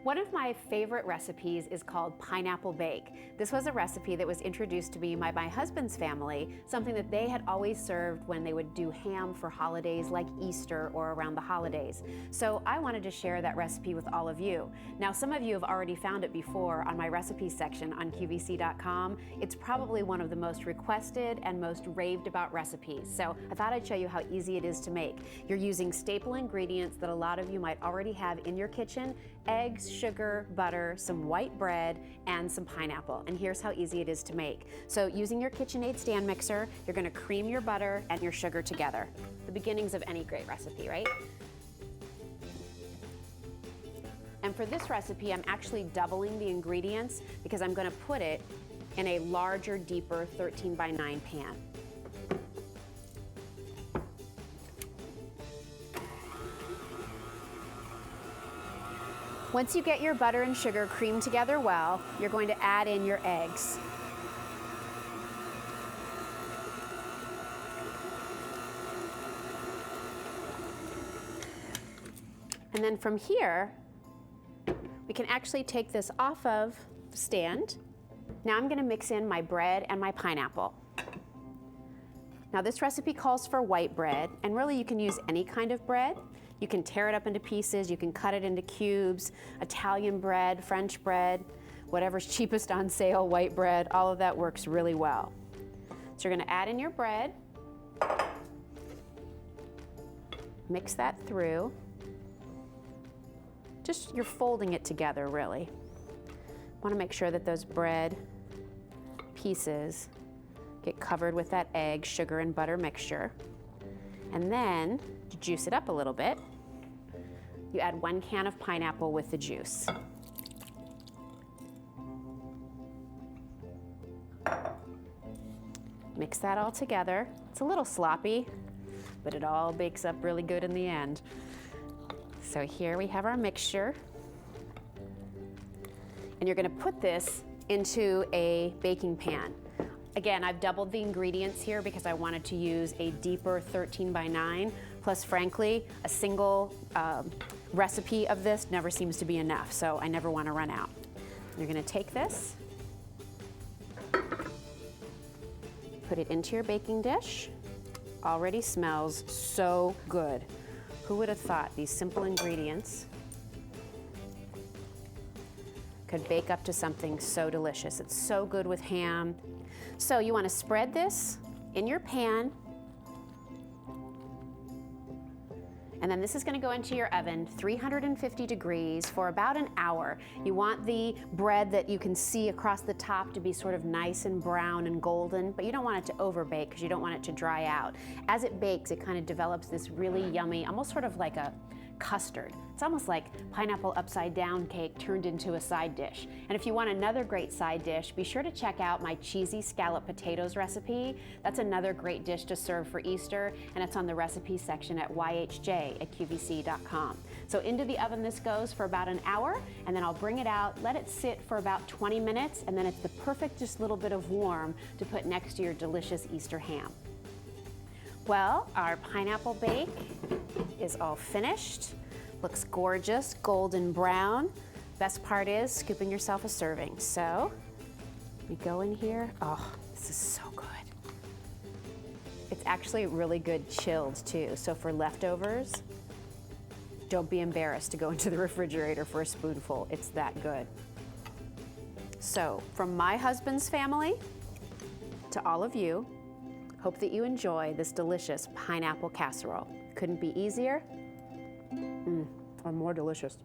One of my favorite recipes is called pineapple bake. This was a recipe that was introduced to me by my husband's family, something that they had always served when they would do ham for holidays like Easter or around the holidays. So I wanted to share that recipe with all of you. Now, some of you have already found it before on my recipes section on QVC.com. It's probably one of the most requested and most raved about recipes. So I thought I'd show you how easy it is to make. You're using staple ingredients that a lot of you might already have in your kitchen: eggs, sugar, butter, some white bread, and some pineapple. And here's how easy it is to make. So using your KitchenAid stand mixer, you're gonna cream your butter and your sugar together. The beginnings of any great recipe, right? And for this recipe, I'm actually doubling the ingredients because I'm gonna put it in a larger, deeper 13x9 pan. Once you get your butter and sugar creamed together well, you're going to add in your eggs. And then from here, we can actually take this off of the stand. Now I'm going to mix in my bread and my pineapple. Now this recipe calls for white bread, and really you can use any kind of bread. You can tear it up into pieces, you can cut it into cubes, Italian bread, French bread, whatever's cheapest on sale, white bread, all of that works really well. So you're gonna add in your bread, mix that through. Just, you're folding it together really. Wanna make sure that those bread pieces get covered with that egg, sugar, and butter mixture. And then, to juice it up a little bit, you add 1 can of pineapple with the juice. Mix that all together. It's a little sloppy, but it all bakes up really good in the end. So here we have our mixture. And you're gonna put this into a baking pan. Again, I've doubled the ingredients here because I wanted to use a deeper 13x9. Plus, frankly, a single recipe of this never seems to be enough, so I never want to run out. You're going to take this, put it into your baking dish. Already smells so good. Who would have thought these simple ingredients could bake up to something so delicious? It's so good with ham. So you want to spread this in your pan, and then this is going to go into your oven, 350 degrees for about an hour. You want the bread that you can see across the top to be sort of nice and brown and golden, but you don't want it to overbake because you don't want it to dry out. As it bakes, it kind of develops this really yummy, almost sort of like a custard. It's almost like pineapple upside down cake turned into a side dish. And if you want another great side dish, be sure to check out my cheesy scallop potatoes recipe. That's another great dish to serve for Easter, and it's on the recipe section at yhj@qvc.com. So into the oven this goes for about an hour, and then I'll bring it out, let it sit for about 20 minutes, and then it's the perfect just little bit of warm to put next to your delicious Easter ham. Well, our pineapple bake is all finished. Looks gorgeous, golden brown. Best part is scooping yourself a serving. So we go in here. Oh, this is so good. It's actually really good chilled too. So for leftovers, don't be embarrassed to go into the refrigerator for a spoonful. It's that good. So from my husband's family to all of you, hope that you enjoy this delicious pineapple casserole. Couldn't be easier or more delicious.